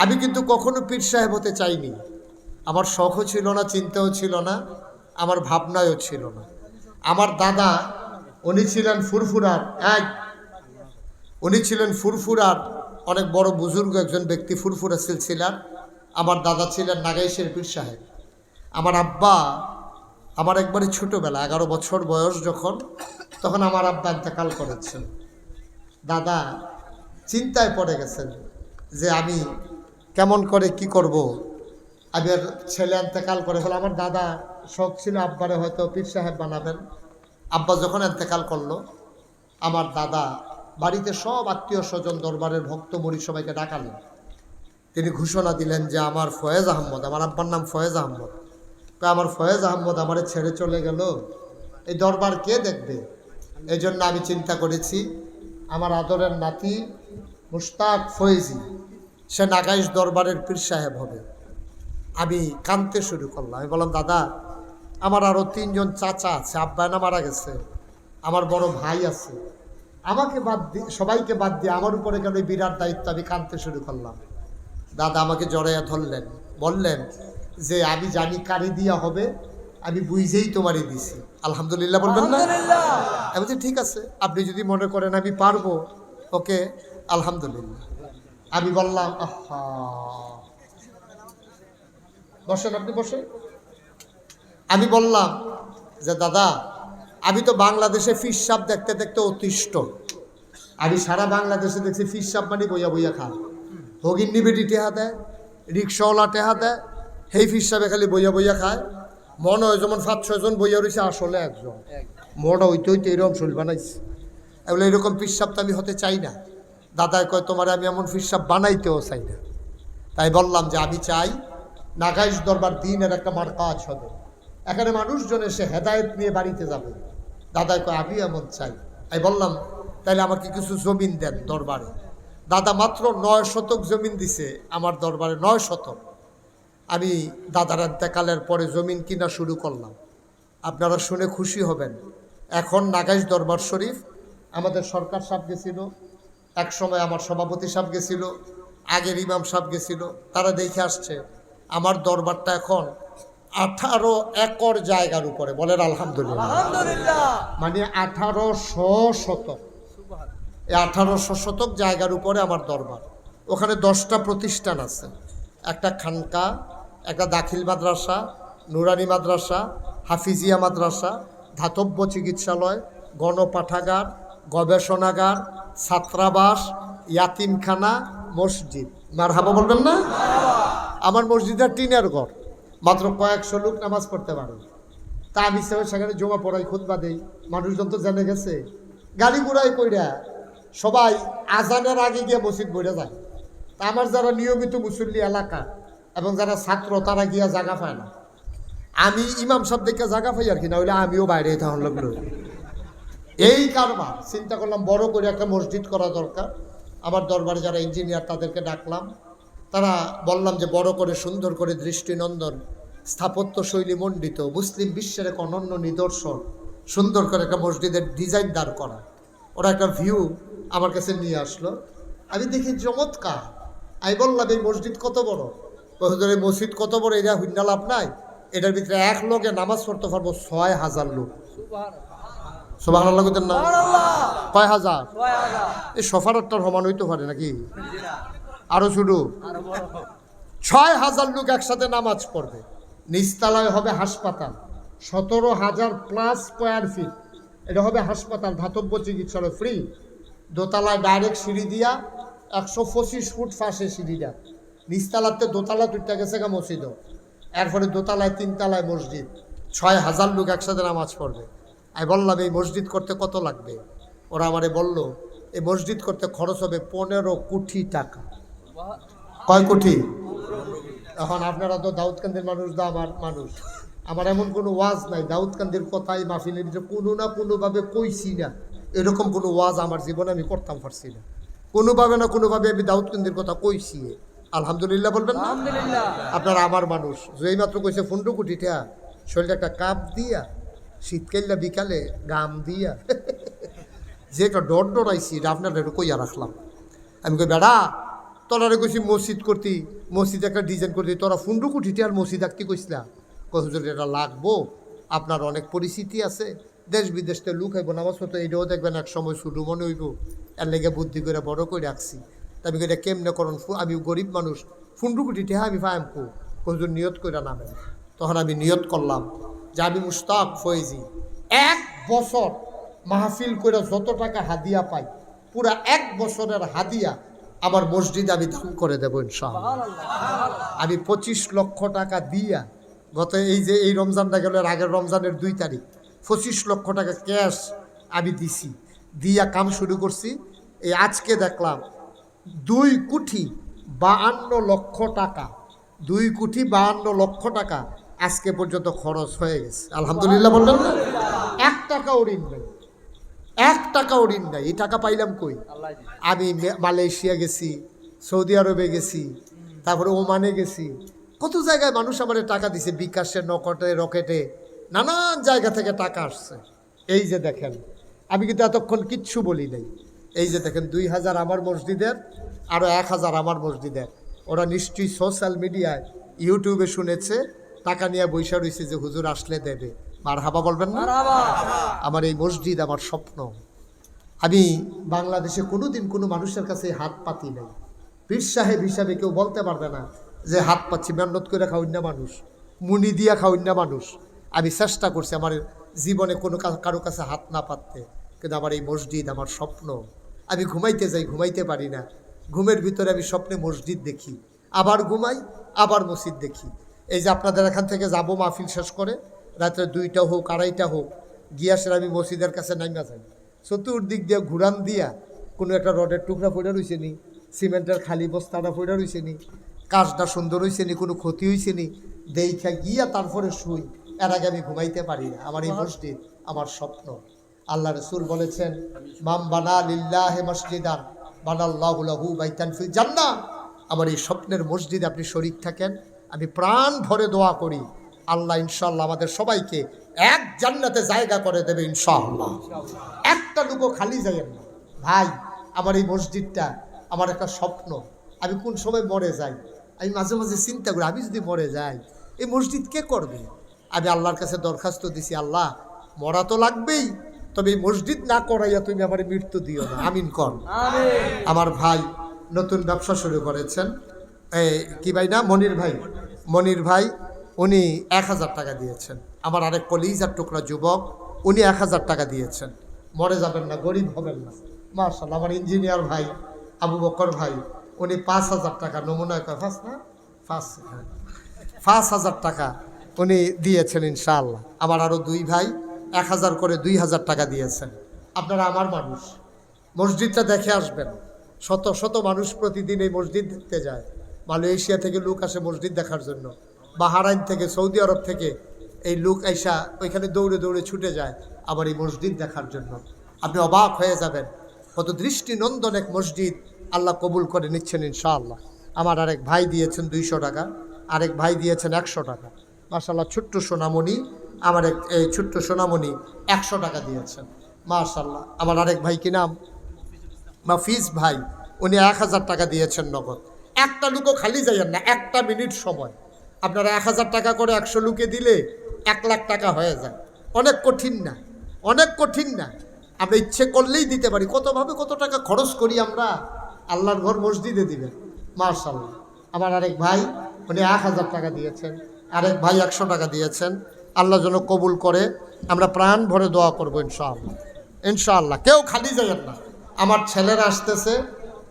আমি কিন্তু কখনো পীর সাহেব হতে চাইনি। আমার শখও ছিল না, চিন্তাও ছিল না, আমার ভাবনায়ও ছিল না। আমার দাদা উনি ছিলেন ফুরফুরার অনেক বড় বুজুর্গ একজন ব্যক্তি, ফুরফুরা সিলসিলার। আমার দাদা ছিলেন নাগাইশের পীর সাহেব। আমার আব্বা, আমার একবারে ছোটোবেলা 11 বছর বয়স যখন, তখন আমার আব্বা ইন্তেকাল করেছেন। দাদা চিন্তায় পড়ে গেছেন যে আমি কেমন করে কি করব। আমি আর ছেলে ইন্তেকাল করে ফেলে। আমার দাদা শখ ছিল আব্বারে হয়তো পীর সাহেব বানাবেন। আব্বা যখন ইন্তেকাল করলো, আমার দাদা বাড়িতে সব আত্মীয় স্বজন, দরবারের ভক্ত মুড়ি সবাইকে ডাকালেন। তিনি ঘোষণা দিলেন যে আমার ফয়েজ আহমদ, আমার আব্বার নাম ফয়েজ আহমদ, আমার ফয়েজ আহমদ আমারে ছেড়ে চলে গেল, এই দরবার কে দেখবে? এই জন্য আমি চিন্তা করেছি আমার আদরের নাতি মুশতাক ফয়েজি, সে নাগাইশ দরবারের পীর সাহেব হবে। আমি কাঁদতে শুরু করলাম। আমি বললাম, দাদা আমার আরও 3 জন চাচা আছে, আব্বায়না মারা গেছে, আমার বড় ভাই আছে, আমাকে বাদ দিয়ে, সবাইকে বাদ দিয়ে আমার উপরে কেন এই বিরাট দায়িত্ব? আমি কাঁদতে শুরু করলাম। দাদা আমাকে জড়াইয়া ধরলেন, বললেন যে আমি জানি কারি দিয়া হবে, আমি বুঝেই তোমারই দিছি। আলহামদুলিল্লাহ বলবেন না? আমি বলছি ঠিক আছে, আপনি যদি মনে করেন আমি পারবো, ওকে আলহামদুলিল্লাহ। আমি বললাম, আহা বসেন, আপনি বসেন। আমি বললাম যে দাদা আমি তো বাংলাদেশে ফিস সাপ দেখতে দেখতে অতিষ্ঠ। আমি সারা বাংলাদেশে দেখছি ফিস সাপ মানে বইয়া বইয়া খান, ভগিনী বেটি টেহা দেয়, রিক্সাওয়ালা টেহা দেয়, সেই ফিস সাপে খালি বইয়া বইয়া খায়। মনে হয় যেমন 5-6 জন বইয়া রয়েছে, আসলে একজন। মনটা হইতে হইতে এরকম শৈল বানাইছে। এগুলো এরকম ফিস সাপ তো আমি হতে চাই না। দাদায় কয় তোমার আমি এমন ফিস সাপ বানাইতেও চাই না। তাই বললাম যে আমি চাই নাগাইশ দরবার দিনের একটা মার্কাজ হবে, এখানে মানুষজন এসে হেদায়েত নিয়ে বাড়িতে যাবে। দাদায় কয় আমি এমন চাই। আমি বললাম তাইলে আমাকে কিছু জমিন দেন দরবারে। দাদা মাত্র 9 শতক জমিন দিছে আমার দরবারে, 9 শতক। আমি দাদার ইন্তেকালের পরে জমিন কিনা শুরু করলাম। আপনারা শুনে খুশি হবেন, এখন নাগাইশ দরবার শরীফ আমাদের সরকার সাহেব গেছিল, এক সময় আমার সভাপতি সাহেব গেছিল, আগের ইমাম সাহেব গেছিল, তারা দেখে আসছে আমার দরবারটা এখন 18 একর জায়গার উপরে। বলেন আলহামদুলিল্লাহ। মানে 1800 শতক, এই 1800 শতক জায়গার উপরে আমার দরবার। ওখানে 10টা প্রতিষ্ঠান আছে, একটা খানকা, একটা দাখিল মাদ্রাসা, নুরানি মাদ্রাসা, হাফিজিয়া মাদ্রাসা, ধাতব্য চিকিৎসালয়, গণপাঠাগার, গবেষণাগার, ছাত্রাবাস, ইয়াতিমখানা, মসজিদ। মারহাবা বলবেন না? আমার মসজিদের টিনের ঘর, মাত্র কয়েকশো লোক নামাজ পড়তে পারে। তা আমি সেখানে জমা পড়াই, খুতবা দেই, মানুষজন তো জেনে গেছে। গাড়ি ঘুরাই কইরা সবাই আজানের আগে গিয়ে মসজিদ বইরা যায়। তা আমার যারা নিয়মিত মুসল্লি এলাকা এবং যারা ছাত্র, তারা গিয়া জায়গা পায় না। আমি ইমাম সাহেব দেখে জায়গা পাই আর কি, না হইলে আমিও বাইরে তখন লাগলো। এই কারবার চিন্তা করলাম বড় করে একটা মসজিদ করা দরকার। আমার দরবারে যারা ইঞ্জিনিয়ার তাদেরকে ডাকলাম, তারা বললাম যে বড় করে সুন্দর করে দৃষ্টিনন্দন স্থাপত্য শৈলী মণ্ডিত মুসলিম বিশ্বের এক অনন্য নিদর্শন সুন্দর করে একটা মসজিদের ডিজাইন দাঁড় করা। ওরা একটা ভিউ আমার কাছে নিয়ে আসলো, আমি দেখি চমৎকার। আমি বললাম এই মসজিদ কত বড়? হুজুর এই মসজিদ কত বড়? এটা হুন্ডা লাভ নাই, এটার ভিতরে এক লোকে নামাজ পড়তে পারবো 6000 লোক। সুবহানাল্লাহ কইতেন না? কয় হাজার? এই সফারটার সমান হইতে পারে নাকি? আরো শুরু 6000 লোক একসাথে নামাজ পড়বে। নিচতলায় হবে হাসপাতাল, 17,000 প্লাস স্কোয়ার ফিট, এটা হবে হাসপাতাল, ধাতব্য চিকিৎসালয় ফ্রি। দোতলায় ডাইরেক্ট সিঁড়ি দিয়া 125 ফুট ফাঁসে সিঁড়িটা, নিচতলাতে দোতলা তুইটা গেছে গা মসজিদ, এরপরে দোতলায় 3 তলায় মসজিদ। 6000 লোক একসাথে নামাজ পড়বে। আমি বললাম এই মসজিদ করতে কত লাগবে? ওরা আমারে বলল এই মসজিদ করতে খরচ হবে 15 কোটি টাকা। কয় কোটি? এখন আপনারা তো দাউদকান্দির মানুষ, দা আমার মানুষ, আমার এমন কোনো ওয়াজ নাই দাউদকান্দির কথাই মাহফিলের যে কোনো না কোনোভাবে কইছি না, এরকম কোনো ওয়াজ আমার জীবনে আমি করতাম পারছি না। কোনোভাবে না কোনোভাবে আমি দাউদকান্দির কথা কইছি। আলহামদুলিল্লাহ বলবেন না? আপনারা আমার মানুষ। যেই মাত্র কইছে 15 কোটি টাকা, শরীরে একটা কাপ দিয়া, শীতকালটা বিকালে গাম দিয়া যে একটা ডর ডরাইছি, এটা আপনার একটু কইয়া রাখলাম। আমি কই বেড়া তোরারে কইছি মসজিদ করতি, মসজিদ একটা ডিজাইন করতি, তোরা ফুন্ডু কুঠিতে আর মসজিদ আঁকতে কইসলা। হুজুর এটা লাগবো, আপনার অনেক পরিস্থিতি আছে, দেশ বিদেশ থেকে লুক আইব, নামাজ পড়তে এটাও দেখবেন এক সময় শুরু মনে হইব, এর লেগে বুদ্ধি করে বড় করে রাখছি। আমি এটা কেমনে করুন, আমি গরিব মানুষ, ফুন্ডু কুঠিতে হ্যাঁ আমি ফায়াম কো, হুজুর নিয়ত করে নামেন। তখন আমি নিয়ত করলাম যে আমি মুস্তাক ফয়েজি 1 বছর মাহফিল করে যত টাকা হাদিয়া পাই, পুরা 1 বছরের হাদিয়া আমার মসজিদে আমি দান করে দেবো ইনশাআল্লাহ। আমি 25 লক্ষ টাকা দিয়া গত এই রমজানটা গেল, এর আগের রমজানের 2 তারিখ 25 লক্ষ টাকা ক্যাশ আমি দিছি, দিয়া কাম শুরু করছি। এই আজকে দেখলাম 2,52,00,000 টাকা, 2,52,00,000 টাকা আজকে পর্যন্ত খরচ হয়ে গেছে। আলহামদুলিল্লাহ বললেন না? 1 টাকাও ঋণ নেই, 1 টাকাও ঋণ নাই। এই টাকা পাইলাম কই? আমি মালয়েশিয়া গেছি, সৌদি আরবে গেছি, তারপরে ওমানে গেছি, কত জায়গায় মানুষ আমার টাকা দিছে, বিকাশে, নকটে, রকেটে, নানান জায়গা থেকে টাকা আসছে। এই যে দেখেন, আমি কিন্তু এতক্ষণ কিচ্ছু বলি নাই। এই যে দেখেন 2,000 আমার মসজিদের, আরও 1,000 আমার মসজিদের। ওরা নিশ্চয়ই সোশ্যাল মিডিয়ায়, ইউটিউবে শুনেছে, টাকা নিয়ে বৈশা রয়েছে যে হুজুর আসলে দেবে। মারহাবা বলবেন না? আমার এই মসজিদ আমার স্বপ্ন। আমি বাংলাদেশে কোনোদিন কোনো মানুষের কাছে হাত পাতি নাই। পীর সাহেব হিসাবে কেউ বলতে পারবে না যে হাত পাচ্ছি, মেহনত করে খাওয়াই না মানুষ, মুনি দিয়া খাওয়াই না মানুষ। আমি চেষ্টা করছি আমার জীবনে কোনো কারো কাছে হাত না পাততে, কিন্তু আমার এই মসজিদ আমার স্বপ্ন। আমি ঘুমাইতে যাই, ঘুমাইতে পারি না, ঘুমের ভিতরে আমি স্বপ্নে মসজিদ দেখি, আবার ঘুমাই, আবার মসজিদ দেখি। এই যে আপনাদের এখান থেকে যাবো মাহফিল শেষ করে, রাত্রে 2টা হোক 2:30 হোক, গিয়াসের আমি মসজিদের কাছে নাইমা যাই, চতুর্দিক দিয়ে ঘুরান দিয়া কোনো একটা রডের টুকরা পড়ে রয়েছে নি, সিমেন্টের খালি বস্তাটা পড়ে রয়েছে নি, কাজটা সুন্দর হয়েছে নি, কোনো ক্ষতি হয়েছে নি, দেখা গিয়া তারপরে শুই। এর আগে আমি ঘুমাইতে পারি না। আমার এই মসজিদ আমার স্বপ্ন। আল্লাহ রাসূল বলেছেন, মাম বানা লিল্লাহি মসজিদান বানাল্লাহু লাহু বাইতান ফিল জান্নাহ। আমার এই স্বপ্নের মসজিদে আপনি শরীক থাকেন, আমি প্রাণ ভরে দোয়া করি আল্লাহ ইনশাআল্লাহ আমাদের সবাইকে এক জান্নাতে জায়গা করে দেবে ইনশাআল্লাহ। একটা লুকো খালি যাইয়েন না ভাই। আমার এই মসজিদটা আমার একটা স্বপ্ন। আমি কোন সময় মরে যাই, আমি মাঝে মাঝে চিন্তা করি, আমি যদি মরে যাই এই মসজিদ কে করবে? আমি আল্লাহর কাছে দরখাস্ত দিছি, আল্লাহ মরা তো লাগবেই, তবে এই মসজিদ না করাইয়া তুমি আমার মৃত্যু দিও না। আমিন কর। আমার ভাই নতুন ব্যবসা শুরু করেছেন, কি ভাই না, মনির ভাই, উনি 1,000 টাকা দিয়েছেন। আমার আরেক কলিজার টুকরা যুবক, উনি 1,000 টাকা দিয়েছেন। মরে যাবেন না, গরিব হবেন না। মাশাআল্লাহ। আমার ইঞ্জিনিয়ার ভাই আবু বকর ভাই, উনি 5,000 টাকা, নমুনা 5,000 টাকা উনি দিয়েছেন ইনশাআল্লাহ। আমার আরও 2 ভাই 1,000 করে 2,000 টাকা দিয়েছেন। আপনারা আমার মানুষ, মসজিদটা দেখে আসবেন। শত শত মানুষ প্রতিদিন এই মসজিদ দেখতে যায়। মালয়েশিয়া থেকে লোক আসে মসজিদ দেখার জন্য, বাহারাইন থেকে, সৌদি আরব থেকে এই লোক আইসা ওইখানে দৌড়ে দৌড়ে ছুটে যায় আবার এই মসজিদ দেখার জন্য। আপনি অবাক হয়ে যাবেন কত দৃষ্টিনন্দন এক মসজিদ আল্লাহ কবুল করে নিচ্ছেন ইনশাআল্লাহ। আমার আরেক ভাই দিয়েছেন 200 টাকা, আরেক ভাই দিয়েছেন 100 টাকা। মাশাআল্লাহ। ছোট্ট সোনামণি, আমার এই ছোট্ট সোনামণি 100 টাকা দিয়েছেন। মাশাআল্লাহ। আমার আরেক ভাই কি নাম, মাফিজ ভাই, উনি 1,000 টাকা দিয়েছেন নগদ। একটা লুকও খালি যাইয়েন না, একটা মিনিট সময়। আপনারা 1,000 টাকা করে 100 লুকে দিলে 1 লাখ টাকা হয়ে যায়। অনেক কঠিন না, অনেক কঠিন না। আমরা ইচ্ছে করলেই দিতে পারি। কতভাবে কত টাকা খরচ করি আমরা, আল্লাহর ঘর মসজিদে দিবেন। মাশাআল্লাহ। আমার আরেক ভাই, উনি 1,000 টাকা দিয়েছেন, আরেক ভাই 100 টাকা দিয়েছেন। আল্লাহ যেন কবুল করে, আমরা প্রাণ ভরে দোয়া করবো ইনশাআল্লাহ। ইনশাআল্লাহ। কেউ খালি যাবেন না। আমার ছেলেরা আসতেছে,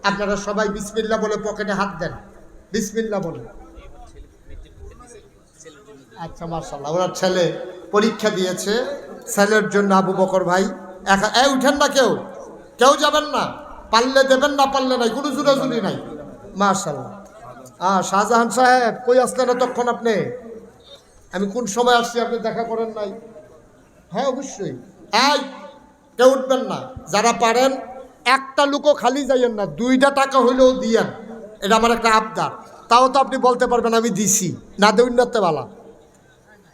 আপনারা সবাই বিসমিল্লাহ বলে পকেটে হাত দেন, বিসমিল্লাহ বলে। আচ্ছা মাশাআল্লাহ। ওনার ছেলে পরীক্ষা দিয়েছে, ছেলের জন্য আবু বকর ভাই উঠেন না, কেউ যাবেন না, পারলে দেবেন, না পারলে নাই, কোনো জুড়াজুড়ি নাই। মাশাআল্লাহ। শাহজাহান সাহেব কই আসলেন তখন আপনি? আমি কোন সময় আসছি আপনি দেখা করেন নাই? হ্যাঁ অবশ্যই। কেউ উঠবেন না, যারা পারেন একটা লুকও খালি যাইয়েন না, 2টা টাকা হইলেও দিয়েন। এটা আমার একটা আবদার। তাও তো আপনি বলতে পারবেন আমি দিছি, না দেউন নাতে বালা।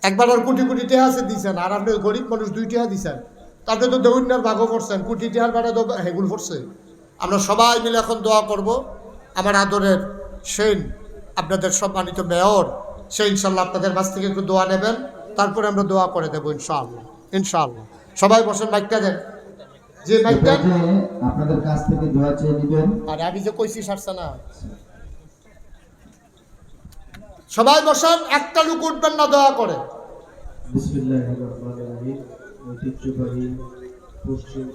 একবার আর কোটি কোটি টাকা আছে দিছেন, আর আপনি গরিব মানুষ 2 টাকা দিছেন, তাতে তো দেউন্যার ভাগও করছেন, কোটি টাকার বেড়া হেগুল করছে। আমরা সবাই মিলে এখন দোয়া করব আমার আদরের সেন আপনাদের সম্মানিত মেয়র, সে ইনশাল্লাহ আপনাদের কাছ থেকে একটু দোয়া নেবেন, তারপরে আমরা দোয়া করে দেবো ইনশাআল্লাহ। ইনশাআল্লাহ সবাই বসেন, মাইকটা দেন, যে মাইকটা আপনাদের কাছ থেকে দোয়া চেয়ে নেবেন। আর আমি যে কইছি সারছে না, সবাই বসেন, একটা লোক উঠবেন না দয়া করে। বিসমিল্লাহির রহমানির রহিম। ঐতিহ্যবাহী পশ্চিম